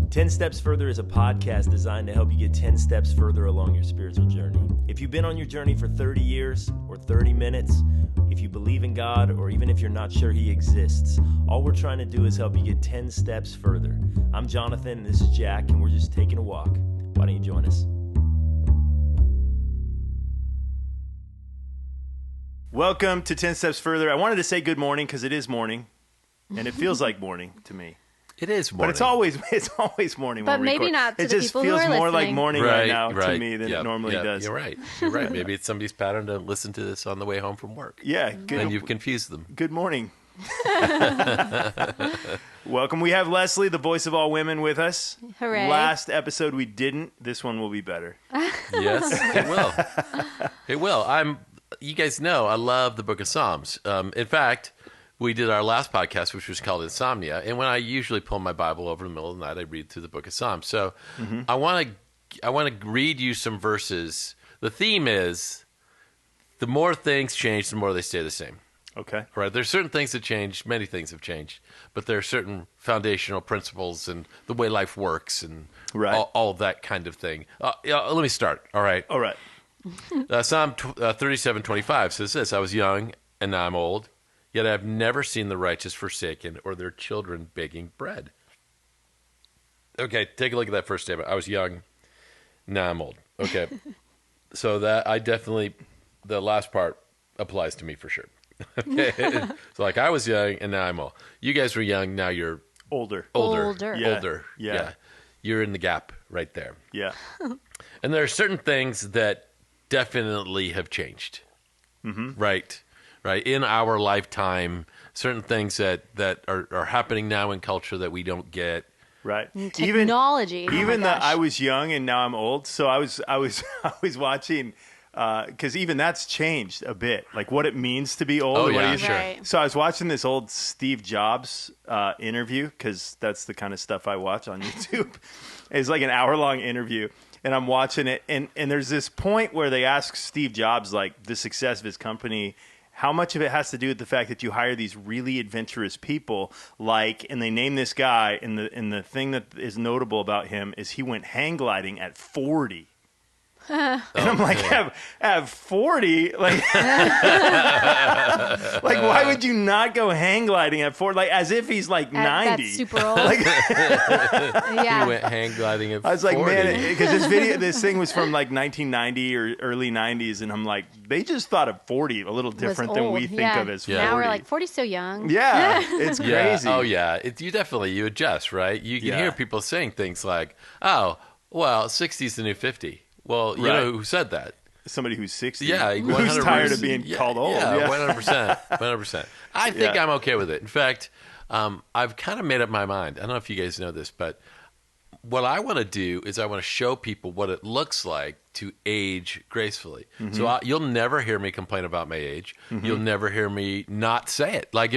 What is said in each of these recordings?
10 Steps Further is a podcast designed to help you get 10 steps further along your spiritual journey. If you've been on your journey for 30 years or 30 minutes, if you believe in God, or even if you're not sure He exists, all we're trying to do is help you get 10 steps further. I'm Jonathan, and this is Jack, and we're just taking a walk. Why don't you join us? Welcome to 10 Steps Further. I wanted to say good morning because it is morning, and it feels like morning to me. It is morning. But it's always morning when But we maybe record. not to it the just people feels who are more like listening. morning right now to me than Yep, it normally does. You're right. You're right. Maybe it's somebody's pattern to listen to this on the way home from work. Yeah, good. And you've confused them. Good morning. Welcome. We have Leslie, the voice of all women, with us. Hooray. Last episode we didn't. This one will be better. Yes, it will. It will. You guys know I love the Book of Psalms. In fact, we did our last podcast, which was called Insomnia, and when I usually pull my Bible over in the middle of the night, I read through the Book of Psalms. So I want to read you some verses. The theme is the more things change, the more they stay the same. Okay. Right. There's certain things that change. Many things have changed, but there are certain foundational principles and the way life works and all of that kind of thing. Let me start. All right. All right. Psalm 37:25 says this: "I was young and now I'm old, yet I have never seen the righteous forsaken or their children begging bread." Okay, take a look at that first statement. I was young, now I'm old. Okay, so that the last part applies to me for sure. Okay, so like I was young and now I'm old. You guys were young, now you're Older. Yeah. You're in the gap right there. Yeah. And there are certain things that definitely have changed. Right. In our lifetime, certain things that are happening now in culture that we don't get. Right. Technology. Even that I was young and now I'm old. So I was watching, because even that's changed a bit, like what it means to be old. Oh, yeah, sure. Right. So I was watching this old Steve Jobs interview, because that's the kind of stuff I watch on YouTube. It's like an hour-long interview, and I'm watching it, and there's this point where they ask Steve Jobs, like, the success of his company, how much of it has to do with the fact that you hire these really adventurous people, and they name this guy, and the thing that is notable about him is he went hang gliding at 40. And I'm like, have 40? Like, why would you not go hang gliding at 40? Like, as if he's like 90. That's super old. Like, Yeah. You went hang gliding at 40. I was like, man, because this thing was from like 1990 or early 90s, and I'm like, they just thought of 40 a little different than we think of as 40. Now we're like, 40's so young. Yeah, it's crazy. Oh, yeah. You adjust, right? You can hear people saying things like, oh, well, 60's the new 50. Well, you know who said that? Somebody who's 60. Yeah, who's tired of being called old. Yeah, 100%. 100%. I think I'm okay with it. In fact, I've kind of made up my mind. I don't know if you guys know this, but what I want to do is I want to show people what it looks like to age gracefully. So you'll never hear me complain about my age. You'll never hear me not say it. Like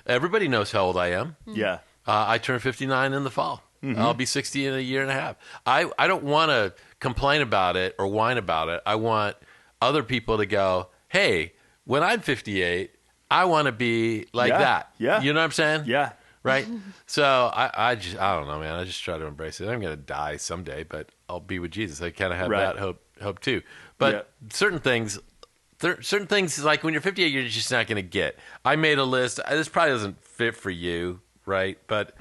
everybody knows how old I am. Yeah. I turn 59 in the fall. I'll be 60 in a year and a half. I don't want to complain about it or whine about it. I want other people to go, hey, when I'm 58, I want to be like that. Yeah. You know what I'm saying? Yeah. Right? So I don't know, man. I just try to embrace it. I'm going to die someday, but I'll be with Jesus. I kind of have that hope too. But certain things like when you're 58, you're just not going to get. I made a list. This probably doesn't fit for you, right? But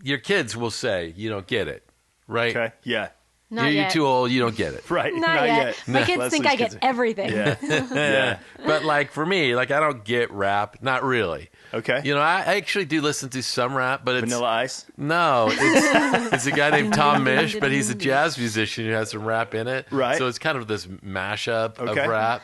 your kids will say you don't get it, right? Okay. Yeah. You're too old. You don't get it. Right. Not yet. My kids think I get everything. Yeah. Yeah. But like for me, like I don't get rap. Not really. Okay. You know, I actually do listen to some rap, but it's Vanilla Ice? No, it's a guy named Tom Misch, but he's a jazz musician who has some rap in it. Right. So it's kind of this mashup of rap.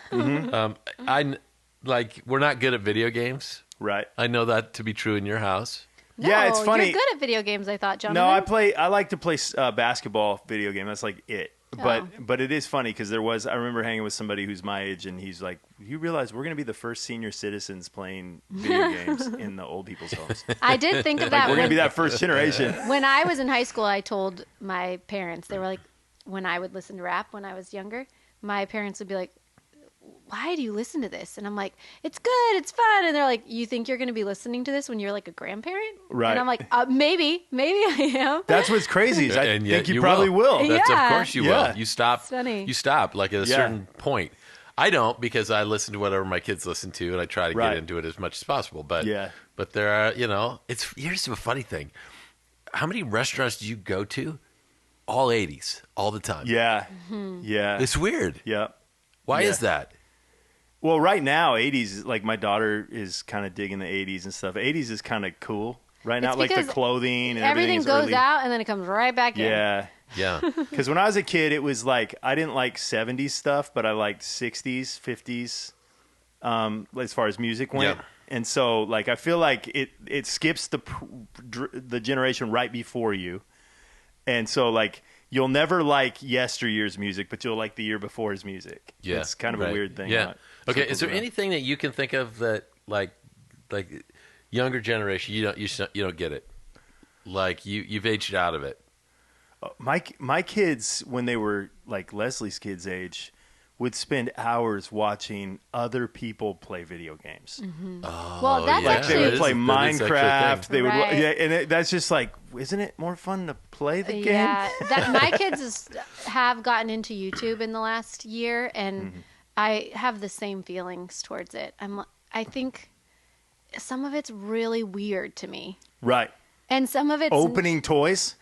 We're not good at video games. Right. I know that to be true in your house. No, yeah, it's funny. You're good at video games, I thought, Jonathan. No, I like to play basketball video game. That's like it. But it is funny because I remember hanging with somebody who's my age, and he's like, you realize we're going to be the first senior citizens playing video games in the old people's homes. I did think of that. We're going to be that first generation. When I was in high school, I told my parents, they were like, when I would listen to rap when I was younger, my parents would be like, why do you listen to this? And I'm like, it's good, it's fun. And they're like, you think you're going to be listening to this when you're like a grandparent? Right. And I'm like, maybe I am. That's what's crazy. Is I And think yet you probably will. That's Yeah. of course you Yeah. will. You stop. It's funny. You stop like at a certain point. I don't, because I listen to whatever my kids listen to, and I try to Right. get into it as much as possible. But Yeah. but there are, here's a funny thing. How many restaurants do you go to? All 80s, all the time. Yeah. Mm-hmm. Yeah. It's weird. Yeah. Why Yeah. is that? Well, right now, 80s, like my daughter is kind of digging the 80s and stuff. 80s is kind of cool right now, It's like the because clothing and Everything is goes early. out and then it comes right back in. Yeah. Yeah. Because when I was a kid, it was like I didn't like 70s stuff, but I liked 60s, 50s, as far as music went. Yeah. And so, like, I feel like it skips the generation right before you. And so, like, you'll never like yesteryear's music, but you'll like the year before's music. Yeah. It's kind of right. a weird thing. Yeah. how it Okay. circles Is there around. anything that you can think of that like younger generation you don't get it? Like you've aged out of it. My kids, when they were like Leslie's kids' age, would spend hours watching other people play video games. Well, that's Like actually they would play that is actually a Minecraft. thing. They would, Right. yeah, and that's just like, isn't it more fun to play the game? Yeah, my kids have gotten into YouTube in the last year, and I have the same feelings towards it. I think some of it's really weird to me, Right. and some of it's Opening toys.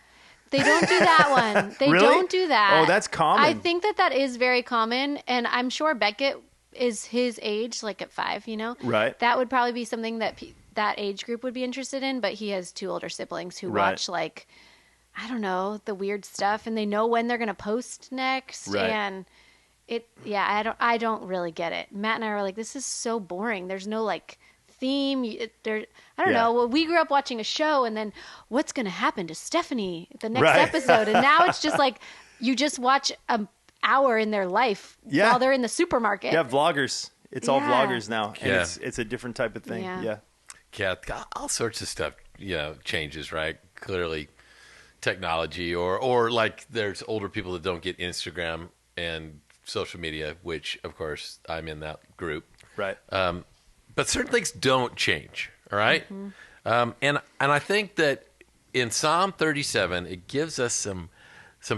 They don't do that one. They Really? don't do that. Oh, that's common. I think that is very common, and I'm sure Beckett is his age, like at 5. Right. That would probably be something that that age group would be interested in. But he has 2 older siblings who Right. watch like, I don't know, the weird stuff, and they know when they're gonna post next. Right. And I don't really get it. Matt and I were like, this is so boring. There's no like theme. I don't know. Well, we grew up watching a show, and then what's going to happen to Stephanie the next Right. episode? And now it's just like you just watch an hour in their life Yeah. while they're in the supermarket. Yeah, vloggers. It's all Yeah. vloggers now, and Yeah. it's a different type of thing. Yeah. Yeah. Yeah, all sorts of stuff, changes, right? Clearly, technology, or like there's older people that don't get Instagram and social media, which of course I'm in that group. Right. But certain things don't change, all right? And I think that in Psalm 37, it gives us some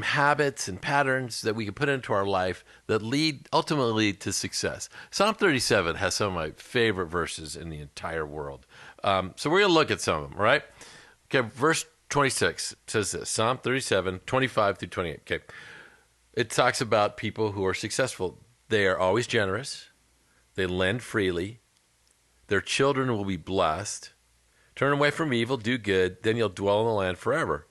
habits and patterns that we can put into our life that lead ultimately to success. Psalm 37 has some of my favorite verses in the entire world. So we're going to look at some of them, all right? Okay, verse 26 says this, Psalm 37, 25 through 28. Okay, it talks about people who are successful. They are always generous. They lend freely. Their children will be blessed. Turn away from evil, do good, then you'll dwell in the land forever.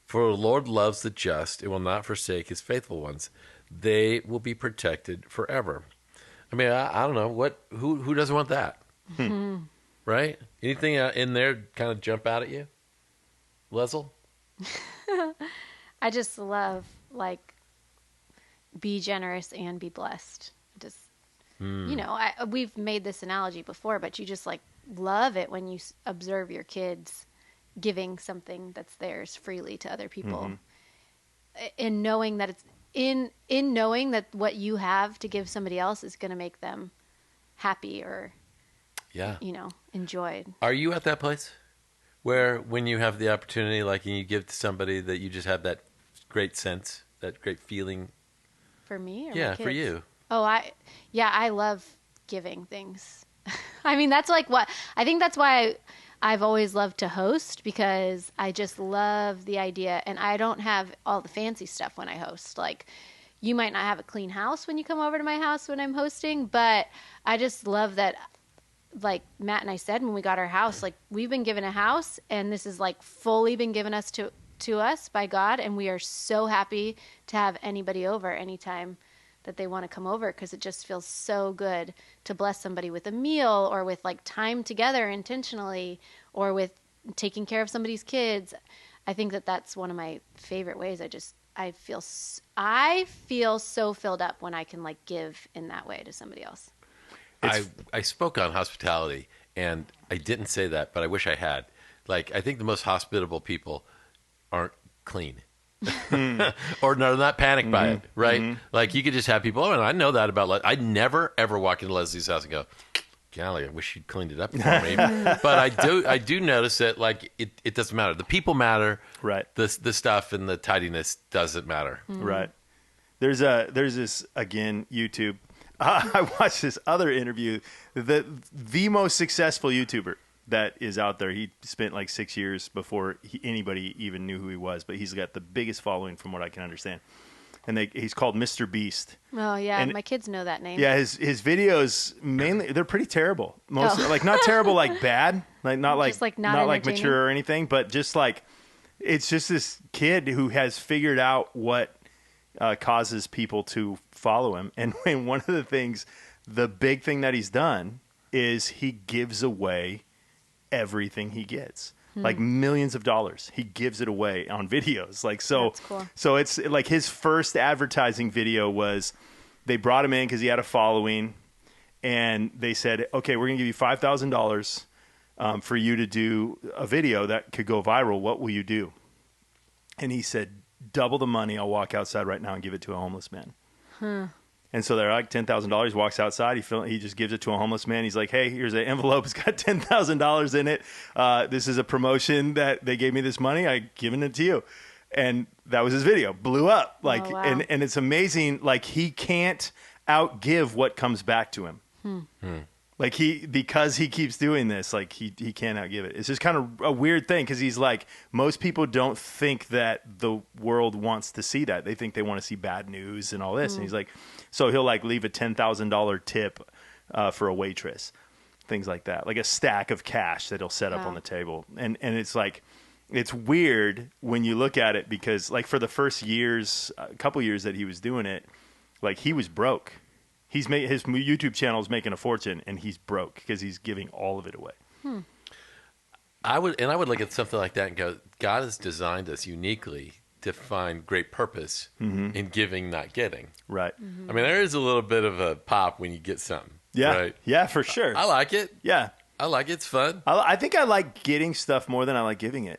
For the Lord loves the just and will not forsake his faithful ones. They will be protected forever. I mean, I don't know. Who doesn't want that? Right? Anything in there kind of jump out at you? Leslie? I just love like be generous and be blessed. Just we've made this analogy before, but you just like love it when you observe your kids giving something that's theirs freely to other people, in knowing that it's in knowing that what you have to give somebody else is going to make them happy or enjoyed. Are you at that place where when you have the opportunity, like, and you give to somebody, that you just have that great sense, that great feeling? For me or Yeah, my kids? for you. Oh, I love giving things. I mean, that's like what I think that's why I've always loved to host, because I just love the idea, and I don't have all the fancy stuff when I host. Like, you might not have a clean house when you come over to my house when I'm hosting, but I just love that, like Matt and I said when we got our house, like we've been given a house, and this is like fully been given us to us by God, and we are so happy to have anybody over anytime that they want to come over, because it just feels so good to bless somebody with a meal, or with like time together intentionally, or with taking care of somebody's kids. I think that that's one of my favorite ways. I feel so filled up when I can like give in that way to somebody else. I spoke on hospitality, and I didn't say that, but I wish I had. Like, I think the most hospitable people aren't clean. or they're not panicked by it, right? Like you could just have people, oh, and I know that about I never ever walk into Leslie's house and go, golly, I wish you'd cleaned it up for me. But I do notice that like it doesn't matter. The people matter. Right. The stuff and the tidiness doesn't matter. Right. There's this, again, YouTube. I watched this other interview. The most successful YouTuber that is out there. He spent like 6 years before anybody even knew who he was, but he's got the biggest following from what I can understand. And he's called Mr. Beast. Oh yeah, and my kids know that name. Yeah, his videos mainly they're pretty terrible. Like not terrible like bad, like not like mature or anything, but just like it's just this kid who has figured out what causes people to follow him. And one of the things, the big thing that he's done is he gives away everything he gets. Like millions of dollars. He gives it away on videos. Like, so, that's cool. So it's like his first advertising video was they brought him in because he had a following and they said, okay, we're going to give you $5,000 for you to do a video that could go viral. What will you do? And he said, double the money. I'll walk outside right now and give it to a homeless man. And so they're like $10,000. He walks outside. He just gives it to a homeless man. He's like, hey, here's an envelope. It's got $10,000 in it. This is a promotion that they gave me this money. I've given it to you. And that was his video. Blew up. Like, wow. and it's amazing. Like he can't outgive what comes back to him. Like because he keeps doing this, like he can't outgive it. It's just kind of a weird thing because he's like, most people don't think that the world wants to see that. They think they want to see bad news and all this. And he's like, so he'll like leave a $10,000 tip for a waitress, things like that, like a stack of cash that he'll set up on the table. And it's like, it's weird when you look at it because like for the first couple years that he was doing it, like he was broke. His YouTube channel is making a fortune, and he's broke because he's giving all of it away. I would look at something like that and go, God has designed us uniquely to find great purpose in giving, not getting. Right. I mean, there is a little bit of a pop when you get something. Yeah. Right? Yeah, for sure. I like it. Yeah. I like it. It's fun. I think I like getting stuff more than I like giving it.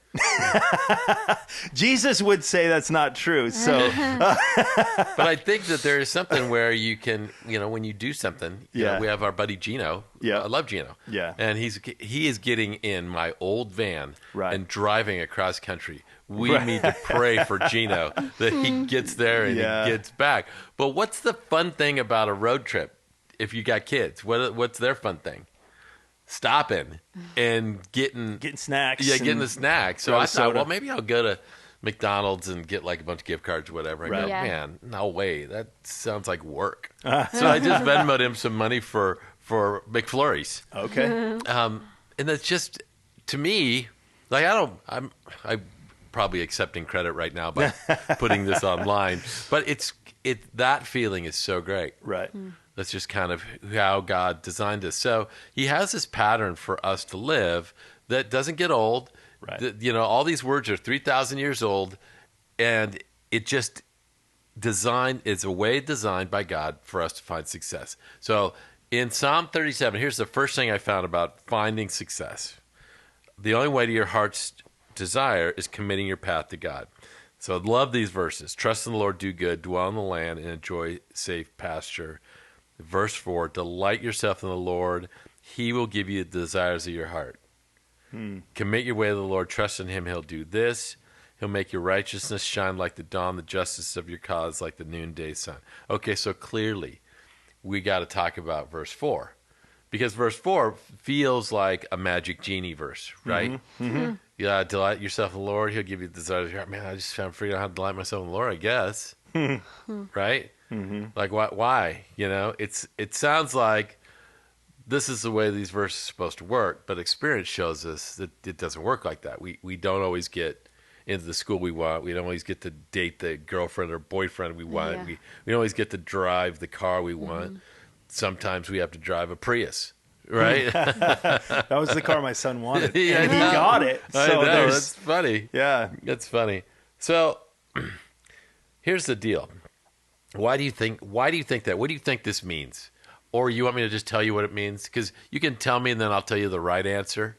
Jesus would say that's not true. So, but I think that there is something where you can, when you do something. You know, we have our buddy Gino. Yeah, I love Gino. Yeah, and he is getting in my old van and driving across country. We need to pray for Gino that he gets there and he gets back. But what's the fun thing about a road trip? If you got kids, what's their fun thing? Stopping and getting snacks. Yeah, getting the snacks. So I thought, well, maybe I'll go to McDonald's and get like a bunch of gift cards or whatever. I go, man, no way. That sounds like work. So I just Venmoed him some money for McFlurries. Okay. And that's just, to me, like I'm probably accepting credit right now by putting this online, but that feeling is so great. Right. That's just kind of how God designed us. So he has this pattern for us to live that doesn't get old. Right. All these words are 3,000 years old, and it just is a way designed by God for us to find success. So in Psalm 37, here's the first thing I found about finding success. The only way to your heart's desire is committing your path to God. So I love these verses. Trust in the Lord, do good, dwell in the land, and enjoy safe pasture. Verse 4, delight yourself in the Lord. He will give you the desires of your heart. Commit your way to the Lord. Trust in him. He'll do this. He'll make your righteousness shine like the dawn, the justice of your cause like the noonday sun. Okay, so clearly we got to talk about verse 4. Because verse 4 feels like a magic genie verse, right? Yeah, delight yourself in the Lord. He'll give you the desires of your heart. Man, I just found freedom how to delight myself in the Lord, I guess. Right? Like why? It sounds like this is the way these verses are supposed to work, but experience shows us that it doesn't work like that. We don't always get into the school we want. We don't always get to date the girlfriend or boyfriend we want. We don't always get to drive the car we want. Sometimes we have to drive a Prius. Right? That was the car my son wanted. And he got it. So I know, that's funny. Yeah. That's funny. So here's the deal. Why do you think that? What do you think this means? Or you want me to just tell you what it means? Because you can tell me and then I'll tell you the right answer.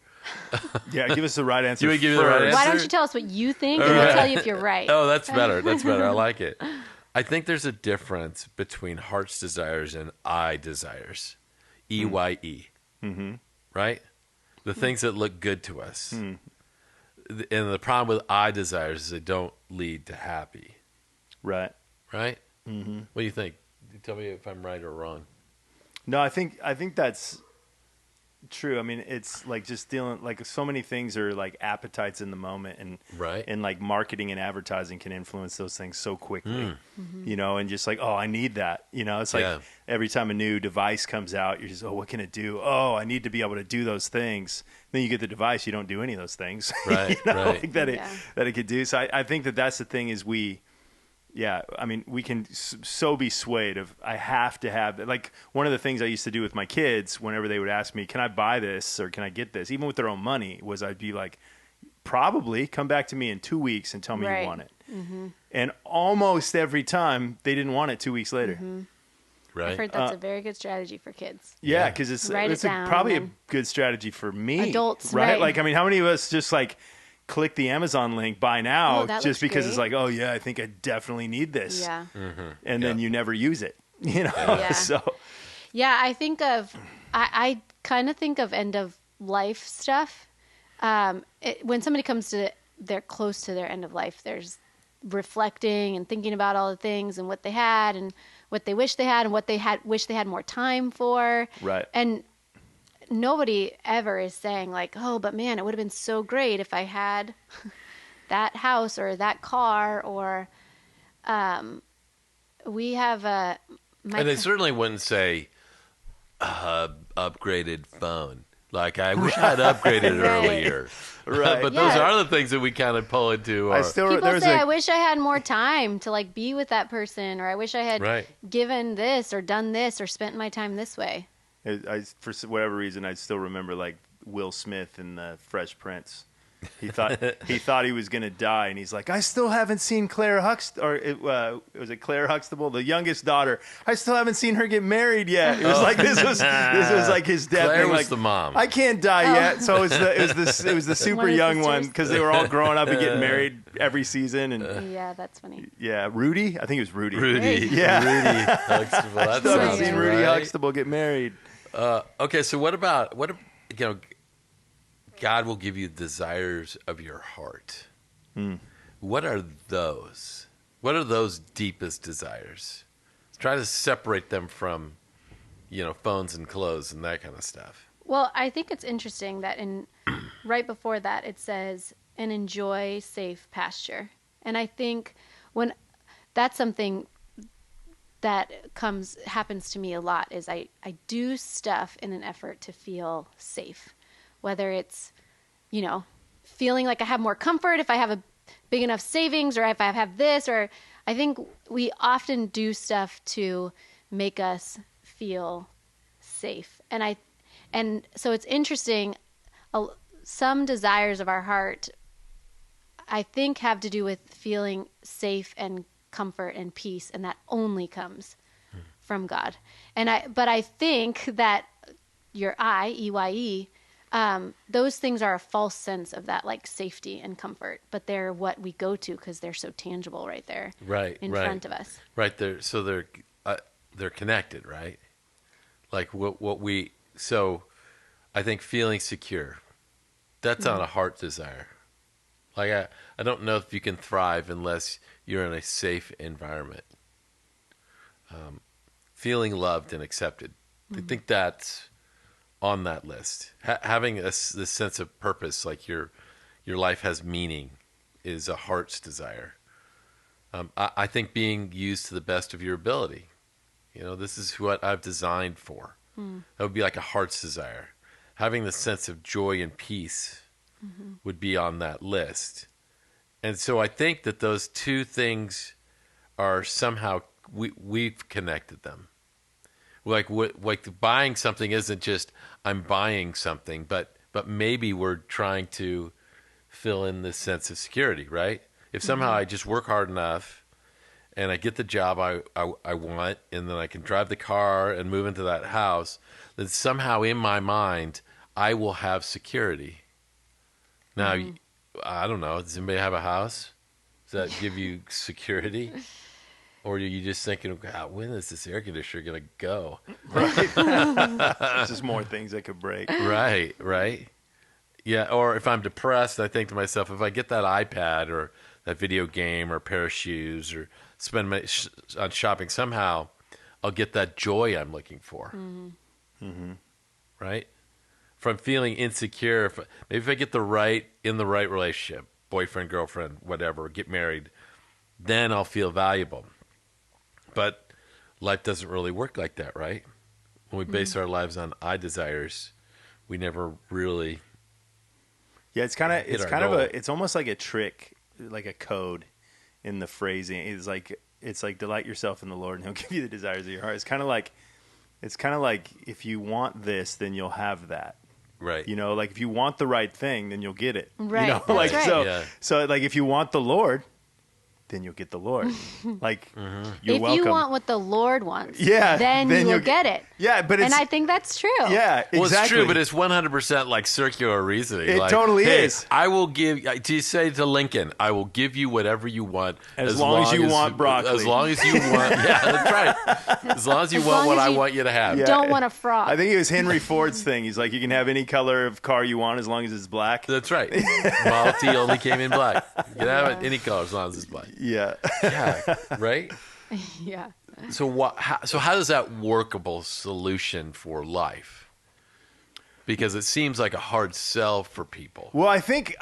Yeah, give us the right answer. You would give me the right first. Why answer? don't you tell us what you think, and we'll tell you if you're right. Oh, that's better. That's better. I like it. I think there's a difference between heart's desires and eye desires. EYE. Mm-hmm. Right? The things that look good to us. And the problem with eye desires is they don't lead to happy. Right. Right? Mm-hmm. What do you think? Tell me if I'm right or wrong. No, I think that's true. I mean, it's like just dealing, like so many things are like appetites in the moment, and Right. and like marketing and advertising can influence those things so quickly, you know, and just like, oh, I need that, you know, it's like every time a new device comes out, you're just, oh, what can it do? Oh, I need to be able to do those things. Then you get the device, you don't do any of those things, Right, you know, right. like that it could do. So I think that's the thing is I mean, we can so be swayed of, I have to have, like one of the things I used to do with my kids whenever they would ask me, can I buy this or can I get this, even with their own money, was I'd be like, probably come back to me in 2 weeks and tell me you want it. Mm-hmm. And almost every time they didn't want it 2 weeks later. Mm-hmm. Right. I've heard that's a very good strategy for kids. Yeah, because it's down probably a and good strategy for me. adults, right? right. Like, I mean, how many of us just like click the Amazon link, buy now, Oh, that just looks because great. it's like, oh yeah, I think I definitely need this. Yeah. And then you never use it, you know? Yeah. So, Yeah, I kind of think of end of life stuff. When somebody comes to, they're close to their end of life, there's reflecting and thinking about all the things and what they had and what they wish they had and what they wish they had more time for. Right. And nobody ever is saying like, oh, but man, it would have been so great if I had that house or that car, or we have a. And they certainly wouldn't say upgraded phone. Like, I wish I'd upgraded Right. earlier. Right. But those Yeah. are the things that we kind of pull into. Our, People say, I wish I had more time to like be with that person, or I wish I had Right. given this or done this or spent my time this way. for whatever reason, I still remember like Will Smith in the Fresh Prince. He thought he was going to die, and he's like, I still haven't seen Claire Huxtable, or was it Claire Huxtable, the youngest daughter? I still haven't seen her get married yet. It was like this was like his death. Claire thing, was like, the mom. I can't die yet. So it was the super One of the young one, sisters. because they were all growing up and getting married every season. And Yeah, that's funny. yeah, Rudy. I think it was Rudy. Rudy. Yeah. Rudy Huxtable. That Still haven't sounds seen Rudy right. Huxtable get married. Okay, so what, God will give you desires of your heart. What are those? What are those deepest desires? Try to separate them from, phones and clothes and that kind of stuff. Well, I think it's interesting that right before that it says, and enjoy safe pasture. And I think when that's something that happens to me a lot, is I do stuff in an effort to feel safe. Whether it's, feeling like I have more comfort if I have a big enough savings, or if I have this, or I think we often do stuff to make us feel safe. And so it's interesting. Some desires of our heart, I think, have to do with feeling safe and comfort and peace, and that only comes from God. But I think that your EYE, those things are a false sense of that, like safety and comfort, but they're what we go to because they're so tangible right there, in front of us. Right there, so they're connected, right? Like so I think feeling secure, that's on a heart desire. Like I don't know if you can thrive unless you're in a safe environment. Feeling loved and accepted, I think that's on that list. Having this sense of purpose, like your life has meaning, is a heart's desire. I think being used to the best of your ability. This is what I've designed for. That would be like a heart's desire. Having the sense of joy and peace would be on that list. And so I think that those two things are somehow, we've connected them. Like buying something isn't just I'm buying something, but maybe we're trying to fill in this sense of security, right? If somehow I just work hard enough and I get the job I want, and then I can drive the car and move into that house, then somehow in my mind I will have security. Now, I don't know. Does anybody have a house? Does that give you security? Or are you just thinking, God, when is this air conditioner going to go? It's just more things that could break. Right. Yeah, or if I'm depressed, I think to myself, if I get that iPad or that video game or a pair of shoes or spend money on shopping, somehow I'll get that joy I'm looking for. Right? If I'm feeling insecure, maybe if I get in the right relationship, boyfriend, girlfriend, whatever, get married, then I'll feel valuable. But life doesn't really work like that, right? When we base our lives on I desires, we never really. Yeah, it's it's almost like a trick, like a code in the phrasing. It's like delight yourself in the Lord and he'll give you the desires of your heart. It's kind of like if you want this, then you'll have that. Right. You know, like if you want the right thing, then you'll get it. Right. You know, That's like right. so like if you want the Lord, then you'll get the Lord. Like you're welcome. If you want what the Lord wants, Yeah, then you'll get it. Yeah, but it's, And I think that's true. yeah, exactly. Well, it's true, but it's 100% like circular reasoning. It like, totally hey, is. I will give. Do you say to Lincoln, "I will give you whatever you want, As long as you want broccoli." As long as you want, yeah, that's right. As long as you want what I want you to have. Yeah. Don't want a frog. I think it was Henry Ford's thing. He's like, you can have any color of car you want as long as it's black. That's right. Model T only came in black. You can have it any color as long as it's black. Yeah. Yeah, right. Yeah. So how does that workable solution for life? Because it seems like a hard sell for people. Well, I think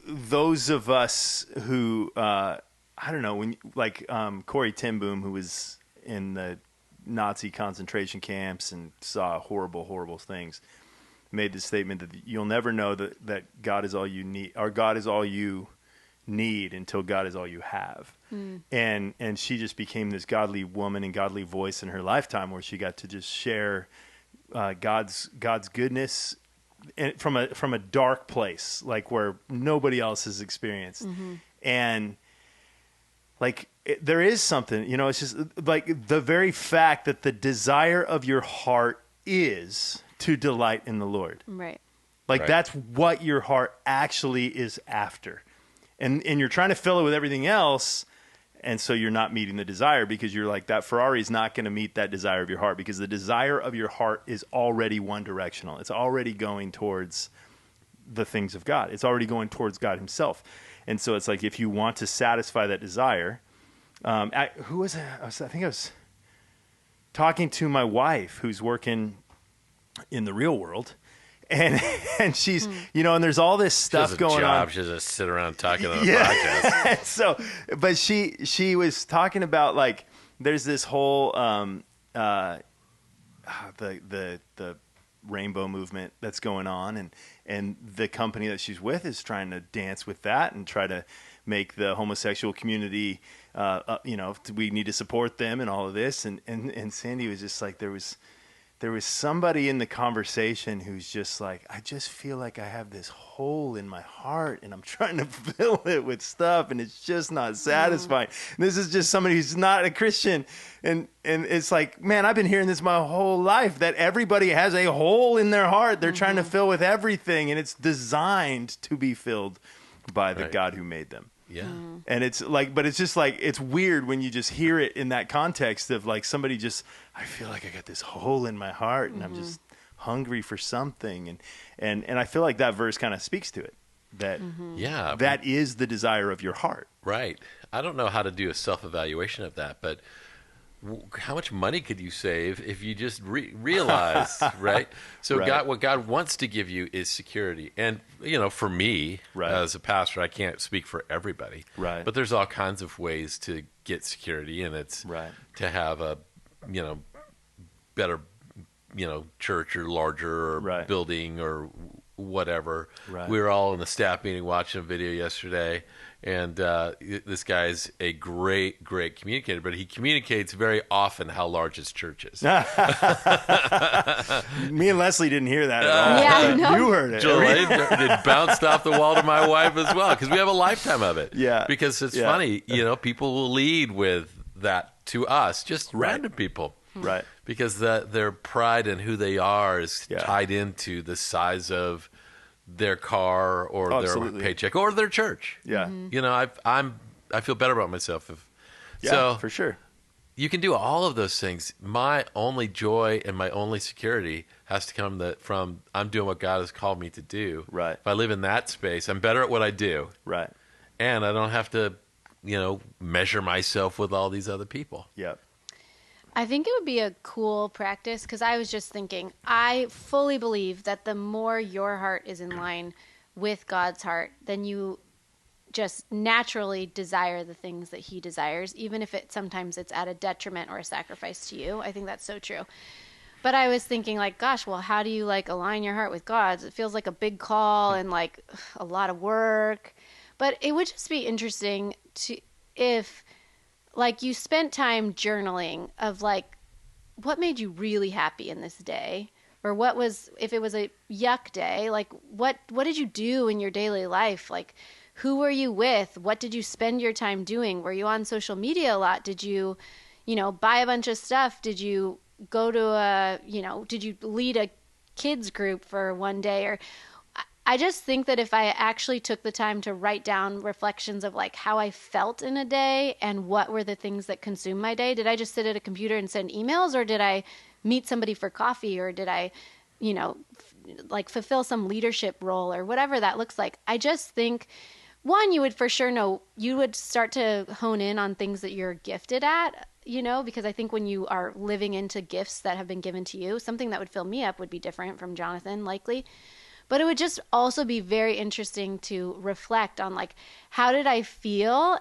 those of us who I don't know, when like Corey Ten Boom, who was in the Nazi concentration camps and saw horrible things, made the statement that you'll never know that God is all you need, or God is all you need until God is all you have. And she just became this godly woman and godly voice in her lifetime, where she got to just share God's goodness from a dark place, like where nobody else has experienced. And like there is something, you know, it's just like the very fact that the desire of your heart is to delight in the Lord. Right. Like Right. that's what your heart actually is after. And you're trying to fill it with everything else, and so you're not meeting the desire, because you're like, that Ferrari is not going to meet that desire of your heart, because the desire of your heart is already one directional. It's already going towards the things of God. It's already going towards God himself. And so it's like, if you want to satisfy that desire, who was it? I think I was talking to my wife, who's working in the real world. And she's, you know, and there's all this stuff going on. She doesn't sit around talking on a podcast. So, but she was talking about, like, there's this whole the rainbow movement that's going on, and the company that she's with is trying to dance with that and try to make the homosexual community, you know, we need to support them and all of this. And Sandy was just like, there was somebody in the conversation who's just like, I just feel like I have this hole in my heart and I'm trying to fill it with stuff and it's just not satisfying. And this is just somebody who's not a Christian. And it's like, man, I've been hearing this my whole life, that everybody has a hole in their heart they're trying to fill with everything, and it's designed to be filled by the God who made them. Yeah. And it's like, but it's just like, it's weird when you just hear it in that context of like somebody just, I feel like I got this hole in my heart and I'm just hungry for something. And I feel like that verse kind of speaks to it, that Yeah. that is the desire of your heart. Right. I don't know how to do a self-evaluation of that, but how much money could you save if you just realized, right? So Right. what God wants to give you is security. And, you know, for me, Right. as a pastor, I can't speak for everybody. Right. But there's all kinds of ways to get security, and it's Right. to have a, you know, better, you know, church or larger or Right. building or whatever. Right. We were all in the staff meeting watching a video yesterday, and this guy's a great communicator, but he communicates very often how large his church is. Me and Leslie didn't hear that at all. Yeah, but no. You heard it. It bounced off the wall to my wife as well, because we have a lifetime of it. Yeah. Because it's Yeah. funny, you know, people will lead with that to us, just Right. random people. Right. Because their pride in who they are is Yeah. tied into the size of their car or Oh, their absolutely. paycheck or their church. Yeah. You know, I feel better about myself. Yeah, So for sure. you can do all of those things. My only joy and my only security has to come from I'm doing what God has called me to do. Right. If I live in that space, I'm better at what I do. Right. And I don't have to, measure myself with all these other people. Yeah. I think it would be a cool practice because I was just thinking, I fully believe that the more your heart is in line with God's heart, then you just naturally desire the things that he desires, even if sometimes it's at a detriment or a sacrifice to you. I think that's so true. But I was thinking like, gosh, well, how do you like align your heart with God's? It feels like a big call and like a lot of work. But it would just be interesting if like you spent time journaling of like what made you really happy in this day, or if it was a yuck day, like what did you do in your daily life? Like who were you with? What did you spend your time doing? Were you on social media a lot? Did you, buy a bunch of stuff? Did you go to did you lead a kids group for one day? Or I just think that if I actually took the time to write down reflections of like how I felt in a day and what were the things that consumed my day, did I just sit at a computer and send emails, or did I meet somebody for coffee, or did I, like fulfill some leadership role or whatever that looks like? I just think one, you would for sure know, you would start to hone in on things that you're gifted at, because I think when you are living into gifts that have been given to you, something that would fill me up would be different from Jonathan, likely. But it would just also be very interesting to reflect on, like, how did I feel?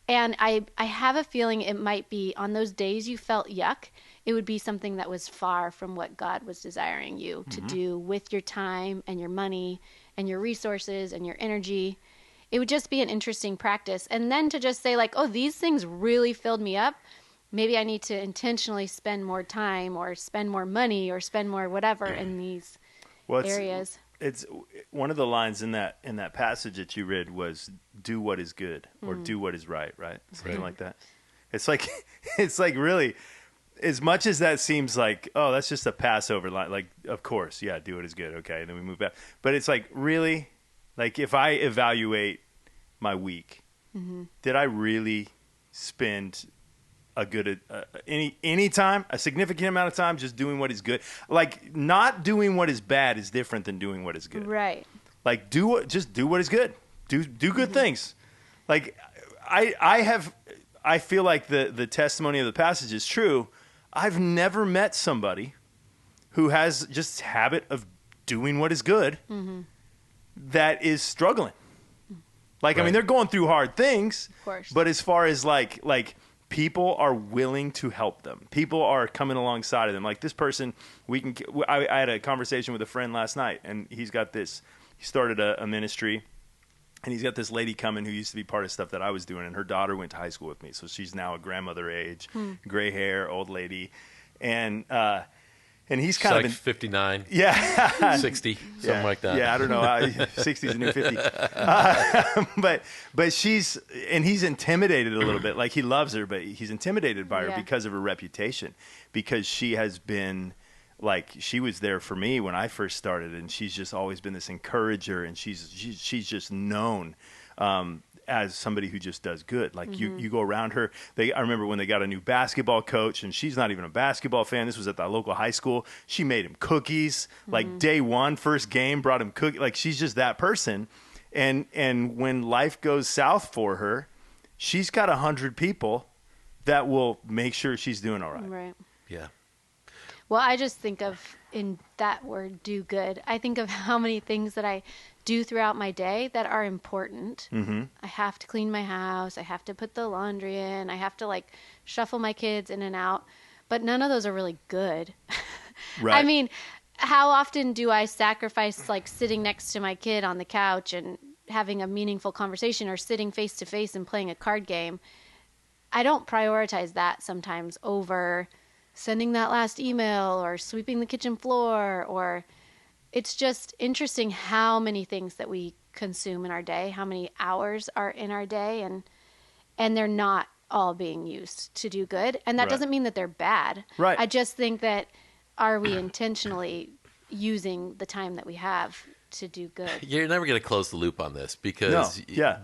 And I have a feeling it might be on those days you felt yuck, it would be something that was far from what God was desiring you to do with your time and your money and your resources and your energy. It would just be an interesting practice. And then to just say, like, oh, these things really filled me up. Maybe I need to intentionally spend more time or spend more money or spend more whatever in these areas. It's one of the lines in that passage that you read was do what is good or do what is right, something like that. It's like really, as much as that seems like, oh, that's just a Passover line, like, of course, yeah, do what is good, okay, and then we move back. But it's like, really, like if I evaluate my week, did I really spend a good any time, a significant amount of time just doing what is good? Like not doing what is bad is different than doing what is good. Right. Like just do what is good. Do good things. Like I feel like the testimony of the passage is true. I've never met somebody who has just habit of doing what is good that is struggling. Like, Right. I mean, they're going through hard things, Of course. but as far as like people are willing to help them. People are coming alongside of them. Like this person, I had a conversation with a friend last night, and he started a ministry, and he's got this lady coming who used to be part of stuff that I was doing, and her daughter went to high school with me. So she's now a grandmother age, gray hair, old lady. And he's kind of like 59, yeah, 60, something like that. Yeah, I don't know. 60 is a new 50. But he's intimidated a little bit. Like he loves her, but he's intimidated by her because of her reputation. Because she has been, like, she was there for me when I first started, and she's just always been this encourager, and she's just known as somebody who just does good. Like you go around her. I remember when they got a new basketball coach, and she's not even a basketball fan. This was at the local high school. She made him cookies. Like day one, first game, brought him cookies. Like she's just that person. And when life goes south for her, she's got 100 people that will make sure she's doing all right. Right. Yeah. Well, I just think of, in that word, do good, I think of how many things that I do throughout my day that are important. I have to clean my house. I have to put the laundry in. I have to like shuffle my kids in and out. But none of those are really good. Right. I mean, how often do I sacrifice like sitting next to my kid on the couch and having a meaningful conversation, or sitting face to face and playing a card game? I don't prioritize that sometimes over sending that last email or sweeping the kitchen floor. Or it's just interesting how many things that we consume in our day, how many hours are in our day, and they're not all being used to do good. And that doesn't mean that they're bad. Right. I just think that, are we intentionally using the time that we have to do good. You're never going to close the loop on this because, No. Yeah.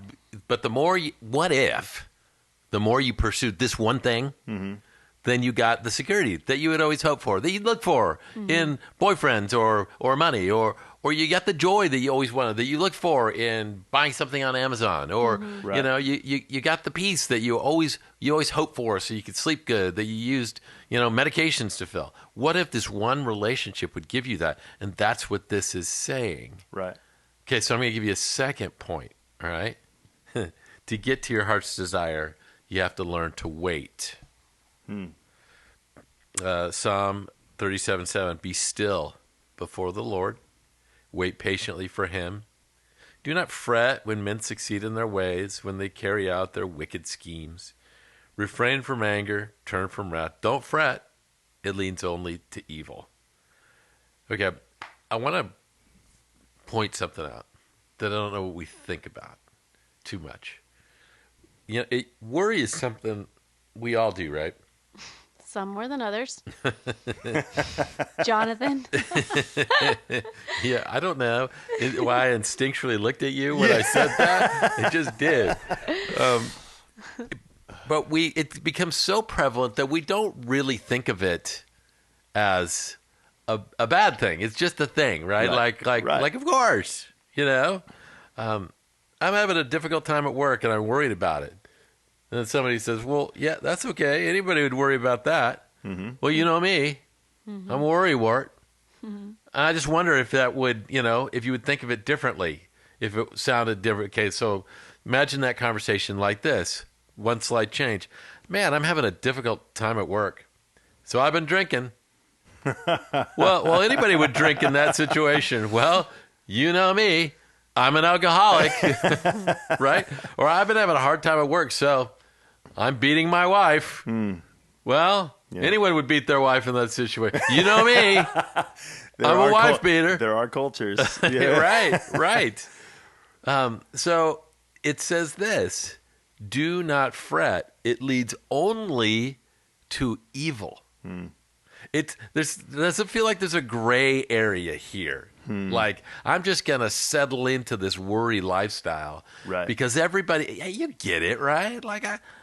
But the more the more you pursued this one thing, then you got the security that you would always hope for, that you'd look for in boyfriends or money, or you got the joy that you always wanted, that you look for in buying something on Amazon, or Right. you got the peace that you always hope for, so you could sleep good, that you used medications to fill. What if this one relationship would give you that? And that's what this is saying. Right. Okay, so I'm going to give you a second point. All right, to get to your heart's desire, you have to learn to wait. Psalm 37:7, be still before the Lord. Wait patiently for him. Do not fret when men succeed in their ways, when they carry out their wicked schemes. Refrain from anger, turn from wrath. Don't fret. It leads only to evil. Okay, I want to point something out that I don't know what we think about too much. Worry is something we all do, right? Some more than others. Jonathan. Yeah, I don't know why I instinctually looked at you when I said that. It just did. But it becomes so prevalent that we don't really think of it as a bad thing. It's just a thing, right? Right. Like of course, I'm having a difficult time at work and I'm worried about it. And then somebody says, well, yeah, that's okay. Anybody would worry about that. Mm-hmm. Well, you know me. Mm-hmm. I'm a worrywart. Mm-hmm. I just wonder if that would, if you would think of it differently, if it sounded different. Okay, so imagine that conversation like this. One slight change. Man, I'm having a difficult time at work. So I've been drinking. Well, anybody would drink in that situation. Well, you know me. I'm an alcoholic, right? Or I've been having a hard time at work, so I'm beating my wife. Well, anyone would beat their wife in that situation. You know me. I'm a wife beater. There are cultures. Yeah. Right. So it says this, do not fret. It leads only to evil. It doesn't feel like there's a gray area here. Like, I'm just going to settle into this worry lifestyle. Right. Because everybody, you get it, right? Like,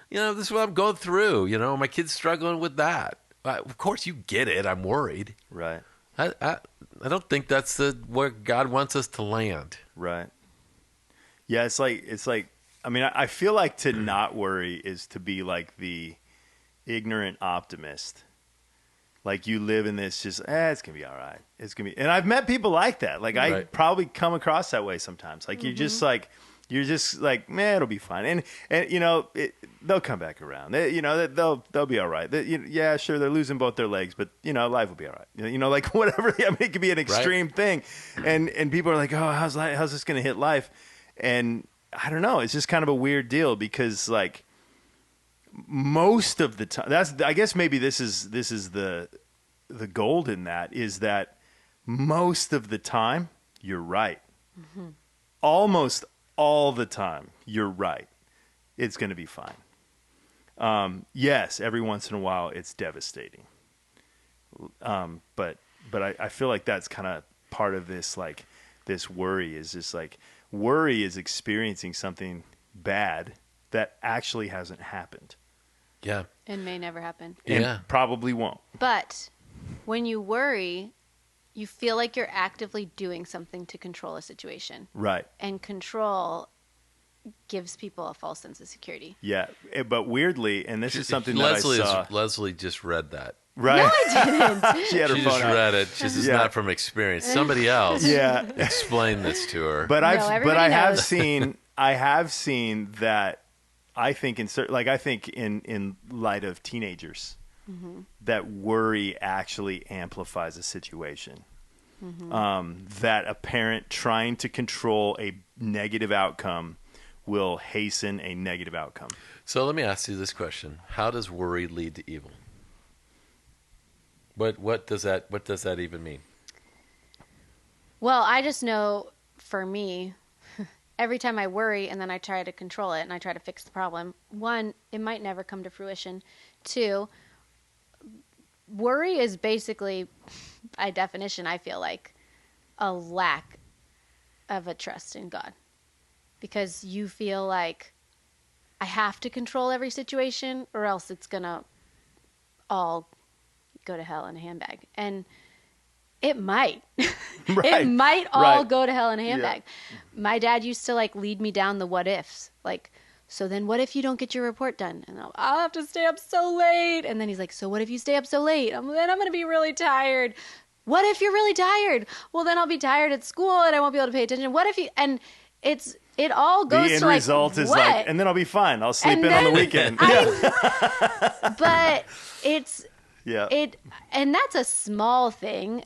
this is what I'm going through. My kid's struggling with that. Of course, you get it. I'm worried. Right. I don't think that's where God wants us to land. Right. Yeah, it's like, I mean, I feel like to not worry is to be like the ignorant optimist. Like you live in this just, it's going to be all right. It's going to be, and I've met people like that. Like I probably come across that way sometimes. Like you're just like, man, it'll be fine. And they'll come back around. They'll be all right. Yeah, sure. They're losing both their legs, but life will be all right. Like whatever. I mean, it could be an extreme thing. And people are like, oh, how's this going to hit life? And I don't know. It's just kind of a weird deal because like, most of the time, I guess maybe this is the gold in that is that most of the time you're right. Mm-hmm. Almost all the time you're right. It's going to be fine. Yes, every once in a while it's devastating. But I feel like that's kind of part of this, like this worry is just like worry is experiencing something bad that actually hasn't happened. Yeah. And may never happen. Yeah. Probably won't. But when you worry, you feel like you're actively doing something to control a situation. Right. And control gives people a false sense of security. Yeah. But weirdly, and this is something that I saw. Leslie just read that. Right. No, I didn't. She had her She phone just out. read it. She says, not from experience. Somebody else explained this to her. But everybody have knows. seen that I think in light of teenagers, that worry actually amplifies a situation. That a parent trying to control a negative outcome will hasten a negative outcome. So let me ask you this question: how does worry lead to evil? What does that even mean? Well, I just know for me, every time I worry and then I try to control it and I try to fix the problem, one, it might never come to fruition. Two, worry is basically, by definition, I feel like, a lack of a trust in God, because you feel like I have to control every situation or else it's going to all go to hell in a handbag. And it might. Right. It might all Right. go to hell in a handbag. My dad used to like lead me down the what ifs. Like, so then what if you don't get your report done? And I'll have to stay up so late. And then he's like, so what if you stay up so late? Then I'm going to be really tired. What if you're really tired? Well, then I'll be tired at school and I won't be able to pay attention. What if you, and it all goes The end to like, result is what? like, and then I'll be fine. I'll sleep And in on the then weekend. But it's, Yeah. and that's a small thing.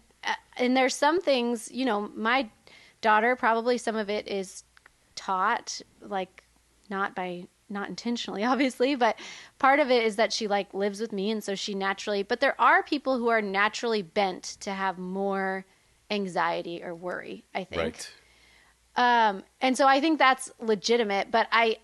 And there's some things, you know, my daughter, probably some of it is taught, like not intentionally, obviously, but part of it is that she like lives with me. And so she naturally, but there are people who are naturally bent to have more anxiety or worry, I think. Right. And so I think that's legitimate, but I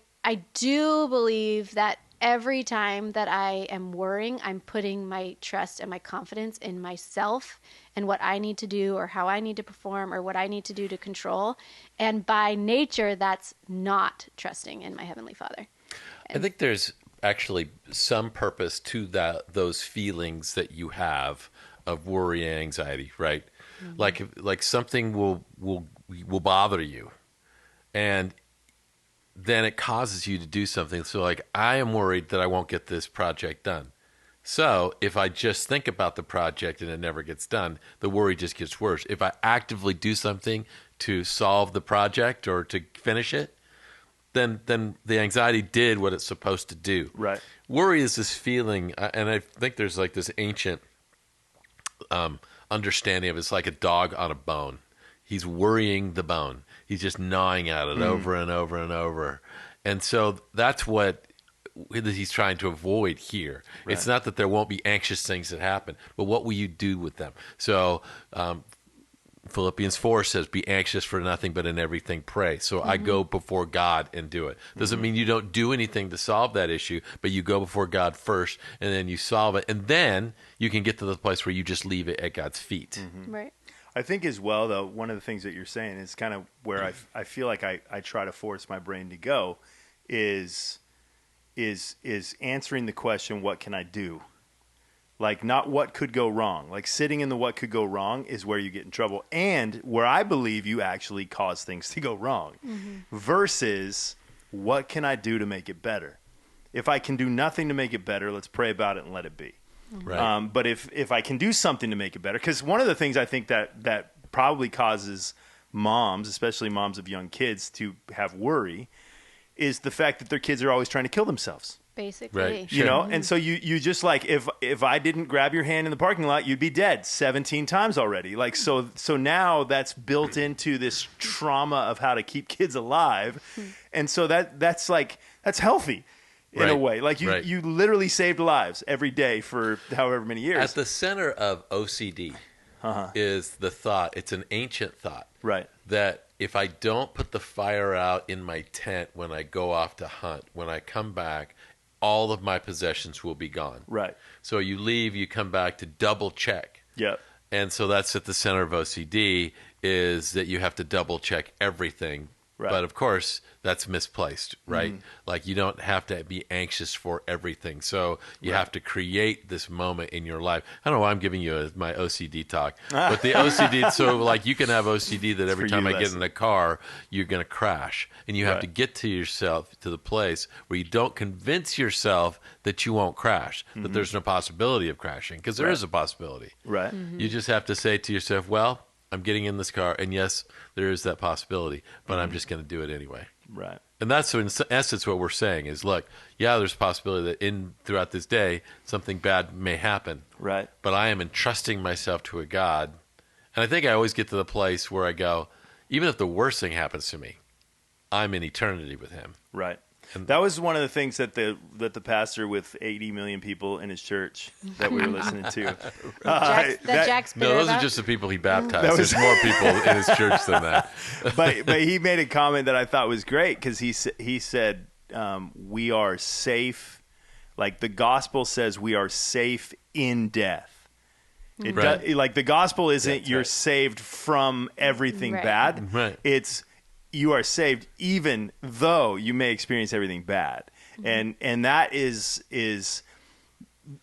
do believe that every time that I am worrying, I'm putting my trust and my confidence in myself and what I need to do or how I need to perform or what I need to do to control. And by nature, that's not trusting in my Heavenly Father. I think there's actually some purpose to those feelings that you have of worry and anxiety, right? Mm-hmm. Like something will bother you, and then it causes you to do something. So like, I am worried that I won't get this project done. So if I just think about the project and it never gets done, the worry just gets worse. If I actively do something to solve the project or to finish it, then the anxiety did what it's supposed to do. Right. Worry is this feeling, and I think there's like this ancient understanding of it's like a dog on a bone. He's worrying the bone. He's just gnawing at it over and over and over. And so that's what he's trying to avoid here. Right. It's not that there won't be anxious things that happen, but what will you do with them? So Philippians 4 says, be anxious for nothing, but in everything pray. So I go before God and do it. Doesn't mean you don't do anything to solve that issue, but you go before God first, and then you solve it. And then you can get to the place where you just leave it at God's feet. Right. I think as well, though, one of the things that you're saying is kind of where I feel like I try to force my brain to go is answering the question, what can I do? Like, not what could go wrong. Like, sitting in the what could go wrong is where you get in trouble, and where I believe you actually cause things to go wrong, versus what can I do to make it better? If I can do nothing to make it better, let's pray about it and let it be. Right. But if I can do something to make it better, because one of the things I think that probably causes moms, especially moms of young kids, to have worry is the fact that their kids are always trying to kill themselves. Basically. Right. You know, and so you just like, if I didn't grab your hand in the parking lot, you'd be dead 17 times already. Like, so now that's built into this trauma of how to keep kids alive. And so that's healthy in a way. Like you literally saved lives every day for however many years. At the center of OCD is the thought, it's an ancient thought. Right. That if I don't put the fire out in my tent when I go off to hunt, when I come back, all of my possessions will be gone. Right. So you leave, you come back to double check. Yep. And so that's at the center of OCD, is that you have to double check everything. Right. But of course, that's misplaced, right? Like, you don't have to be anxious for everything. So you have to create this moment in your life. I don't know why I'm giving you my OCD talk, but the OCD, so like you can have OCD that every time I get in a car, you're going to crash. And you have to get to yourself to the place where you don't convince yourself that you won't crash, that there's no possibility of crashing, because there is a possibility. Right. You just have to say to yourself, well, I'm getting in this car, and yes, there is that possibility, but I'm just going to do it anyway. Right. And that's, in essence, what we're saying is, look, yeah, there's a possibility that throughout this day, something bad may happen. Right. But I am entrusting myself to a God. And I think I always get to the place where I go, even if the worst thing happens to me, I'm in eternity with him. Right. That was one of the things that the pastor with 80 million people in his church that we were listening to. Jack's No, those are just the people he baptized. There's more people in his church than that. But he made a comment that I thought was great, because he said, we are safe. Like, the gospel says we are safe in death. It like the gospel isn't That's you're right. saved from everything Right. bad. Right. It's you are saved even though you may experience everything bad. And that is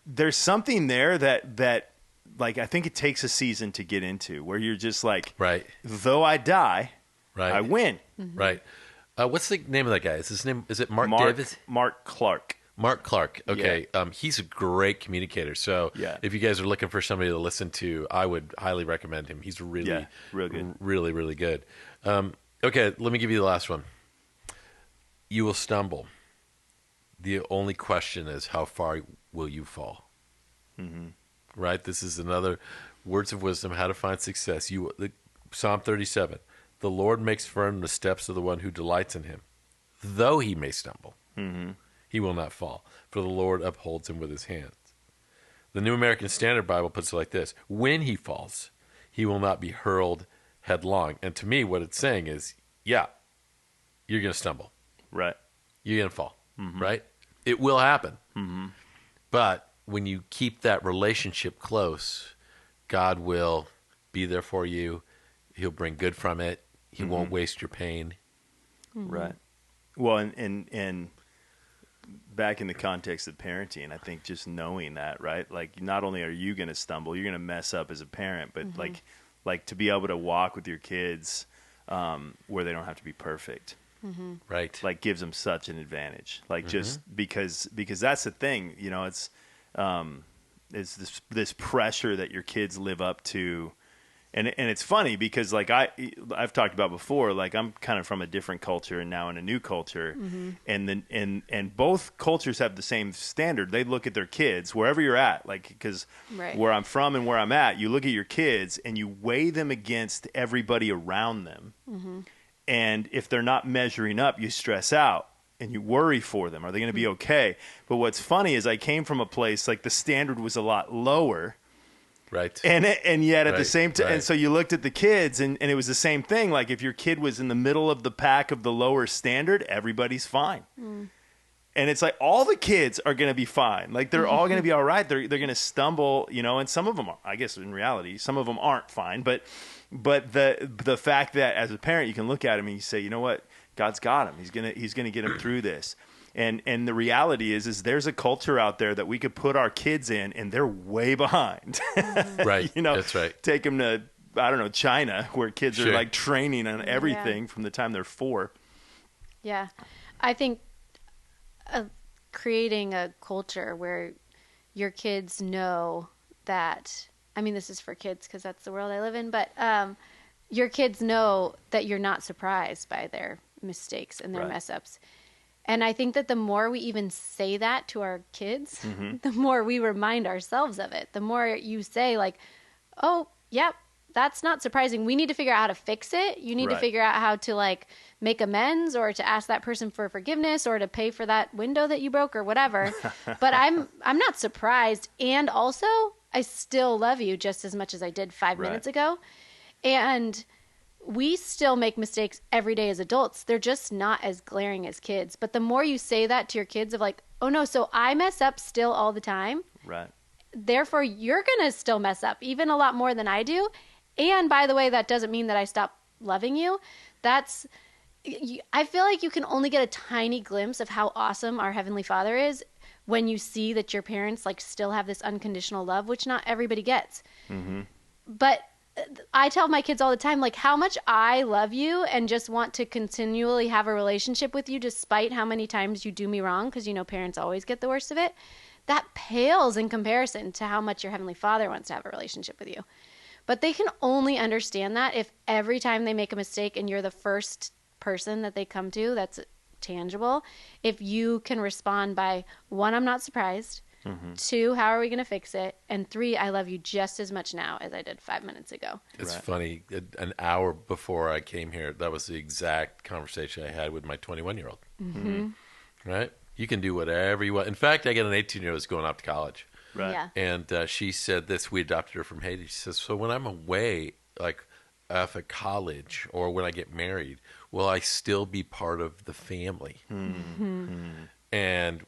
there's something there that like I think it takes a season to get into where you're just like, Right. though I die, Right. I win. Right. What's the name of that guy? Is it Mark Davis? Mark Clark. Mark Clark. Okay. He's a great communicator. So Yeah. if you guys are looking for somebody to listen to, I would highly recommend him. He's really, real good. really, really good. Okay. Let me give you the last one. You will stumble. The only question is, how far will you fall? Mm-hmm. Right? This is another words of wisdom, how to find success. Psalm 37. The Lord makes firm the steps of the one who delights in him. Though he may stumble, he will not fall, for the Lord upholds him with his hands. The New American Standard Bible puts it like this. When he falls, he will not be hurled headlong. And to me, what it's saying is, yeah, you're going to stumble. Right. You're going to fall, right? It will happen. But when you keep that relationship close, God will be there for you. He'll bring good from it. He won't waste your pain. Right. Well, and back in the context of parenting, I think just knowing that, right? Like, not only are you going to stumble, you're going to mess up as a parent, but like to be able to walk with your kids where they don't have to be perfect. Right. Like gives them such an advantage. Like just because that's the thing, you know, it's this pressure that your kids live up to. And it's funny because like I've talked about before, like I'm kind of from a different culture and now in a new culture, and both cultures have the same standard. They look at their kids wherever you're at, like because where I'm from and where I'm at, you look at your kids and you weigh them against everybody around them, and if they're not measuring up, you stress out and you worry for them. Are they going to be okay? But what's funny is I came from a place like the standard was a lot lower. Right. And yet at the same time, right. and so you looked at the kids and it was the same thing. Like if your kid was in the middle of the pack of the lower standard, everybody's fine. And it's like all the kids are going to be fine. Like they're all going to be all right. They're going to stumble, you know, and some of them are, I guess in reality, some of them aren't fine. But the fact that as a parent, you can look at him and you say, you know what, God's got him. He's going to get him through this. And the reality is there's a culture out there that we could put our kids in, and they're way behind. Right. You know, That's right. Take them to, I don't know, China, where kids are like training on everything from the time they're 4. Yeah. I think creating a culture where your kids know that, I mean, this is for kids because that's the world I live in, but your kids know that you're not surprised by their mistakes and their mess ups. And I think that the more we even say that to our kids, the more we remind ourselves of it. The more you say like, oh, yep, that's not surprising. We need to figure out how to fix it. You need to figure out how to like make amends or to ask that person for forgiveness or to pay for that window that you broke or whatever. But I'm not surprised. And also, I still love you just as much as I did 5 minutes ago. And we still make mistakes every day as adults. They're just not as glaring as kids. But the more you say that to your kids of like, oh no, so I mess up still all the time. Right. Therefore, you're going to still mess up even a lot more than I do. And by the way, that doesn't mean that I stop loving you. I feel like you can only get a tiny glimpse of how awesome our Heavenly Father is when you see that your parents like still have this unconditional love, which not everybody gets. But I tell my kids all the time, like, how much I love you and just want to continually have a relationship with you despite how many times you do me wrong, because, you know, parents always get the worst of it. That pales in comparison to how much your Heavenly Father wants to have a relationship with you. But they can only understand that if every time they make a mistake and you're the first person that they come to that's tangible, if you can respond by, 1, I'm not surprised. 2, how are we going to fix it? And 3, I love you just as much now as I did 5 minutes ago. It's funny. An hour before I came here, that was the exact conversation I had with my 21-year-old. Right? You can do whatever you want. In fact, I got an 18-year-old who's going off to college. Right. Yeah. And she said this. We adopted her from Haiti. She says, so when I'm away, like off at college or when I get married, will I still be part of the family? And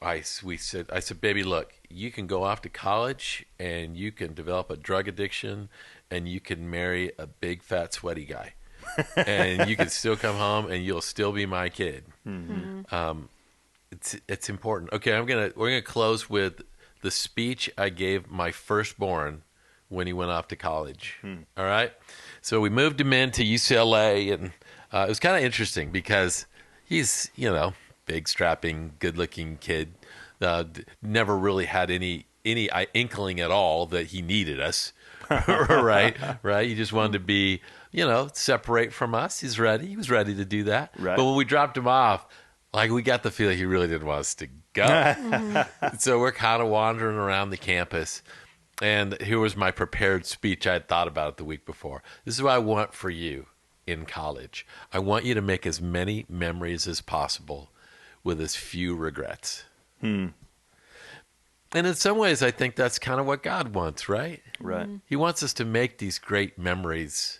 I said, baby, look, you can go off to college and you can develop a drug addiction and you can marry a big, fat, sweaty guy. And you can still come home and you'll still be my kid. It's important. Okay, we're gonna close with the speech I gave my firstborn when he went off to college. All right? So we moved him into UCLA, and it was kind of interesting because he's, big, strapping, good-looking kid. Never really had any inkling at all that he needed us. Right? He just wanted to be, separate from us. He was ready to do that. Right. But when we dropped him off, we got the feeling he really didn't want us to go. So we're kind of wandering around the campus. And here was my prepared speech I had thought about it the week before. This is what I want for you in college. I want you to make as many memories as possible with as few regrets. And in some ways, I think that's kind of what God wants, right? Right. He wants us to make these great memories.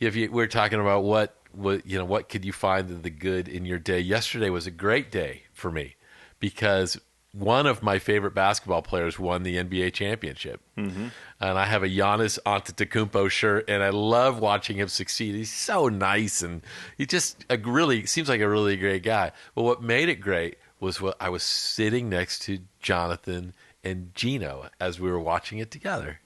We're talking about what could you find of the good in your day. Yesterday was a great day for me because one of my favorite basketball players won the NBA championship. And I have a Giannis Antetokounmpo shirt, and I love watching him succeed. He's so nice, and he just seems like a really great guy. But what made it great was what I was sitting next to Jonathan and Gino as we were watching it together.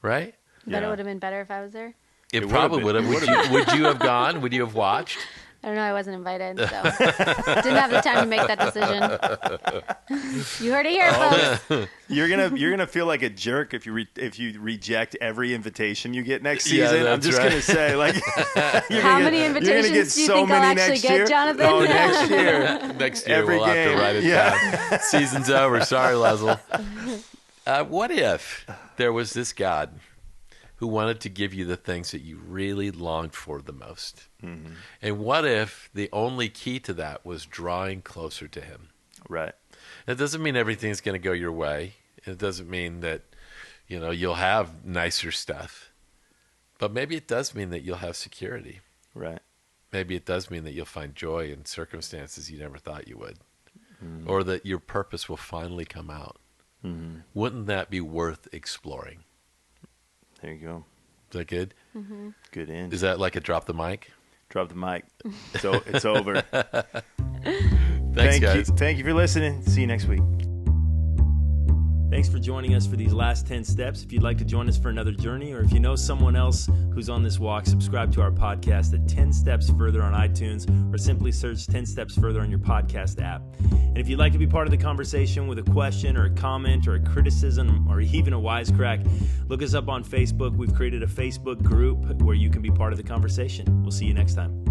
Right? But it would have been better if I was there. It probably would have. Would you have gone? Would you have watched? I don't know. I wasn't invited, so didn't have the time to make that decision. You heard it here, folks. You're gonna feel like a jerk if you reject every invitation you get next season. I'm just gonna say, how many invitations do you think I'll actually get, Jonathan? Oh, next year. Next year Every we'll game. have to write it down. Season's over. Sorry, Leslie. What if there was this God who wanted to give you the things that you really longed for the most? And what if the only key to that was drawing closer to him? Right. It doesn't mean everything's going to go your way. It doesn't mean that, you'll have nicer stuff. But maybe it does mean that you'll have security. Right. Maybe it does mean that you'll find joy in circumstances you never thought you would. Or that your purpose will finally come out. Wouldn't that be worth exploring? There you go. Is that good? Good end. Is that like a drop the mic? Drop the mic. So it's over. Thanks, guys. Thank you for listening. See you next week. Thanks for joining us for these last 10 steps. If you'd like to join us for another journey, or if you know someone else who's on this walk, subscribe to our podcast at 10 Steps Further on iTunes, or simply search 10 Steps Further on your podcast app. And if you'd like to be part of the conversation with a question or a comment or a criticism or even a wisecrack, look us up on Facebook. We've created a Facebook group where you can be part of the conversation. We'll see you next time.